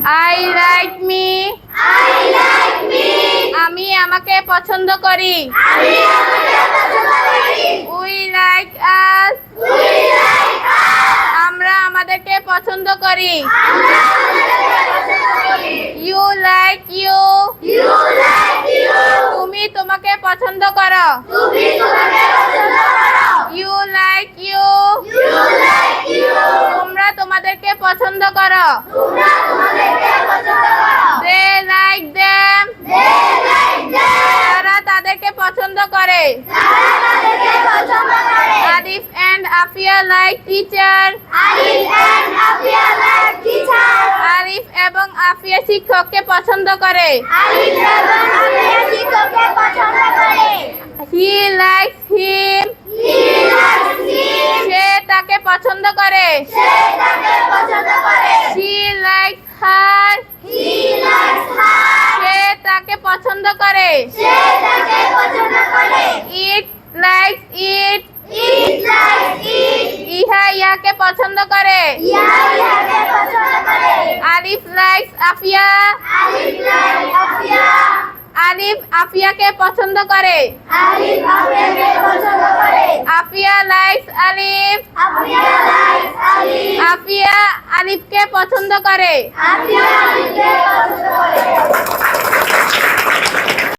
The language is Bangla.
I like me. I like me. আমি আমাকে পছন্দ করি। আমি আমাকে পছন্দ করি। We like us. We like us. আমরা আমাদেরকে পছন্দ করি। আমরা আমাদেরকে পছন্দ করি। You like you. You like you. তুমি তোমাকে পছন্দ করো। তুমি তোমাকে পছন্দ করো। You like you. You like you. তোমরা তোমাদেরকে পছন্দ করো। তোমরা তোমাদেরকে পছন্দ করো। They like them. They like them. তারা তাদেরকে পছন্দ করে। তারা তাদেরকে পছন্দ করে। Alif and Afia like teacher. Alif and Afia like teacher. আলিফ এবং আফিয়া শিক্ষককে পছন্দ করে। আলিফ এবং আফিয়া শিক্ষককে পছন্দ করে। He likes him. He likes him. সে তাকে পছন্দ করে। সে তাকে পছন্দ করে। She likes her. He likes her. সে তাকে পছন্দ করে। সে তাকে পছন্দ করে। It likes it. It likes it. ইহা ইয়াকে পছন্দ করে। ইহা ইহাকে পছন্দ করে। আলিফ likes আফিয়া। আলিফ likes আফিয়া। আলিফ আফিয়াকে পছন্দ করে। আলিফ আফিয়াকে পছন্দ করে। আফিয়া likes আলিফ। আফিয়া likes আলিফ। আফিয়া আলিফকে পছন্দ করে। আফিয়া আলিফকে পছন্দ করে।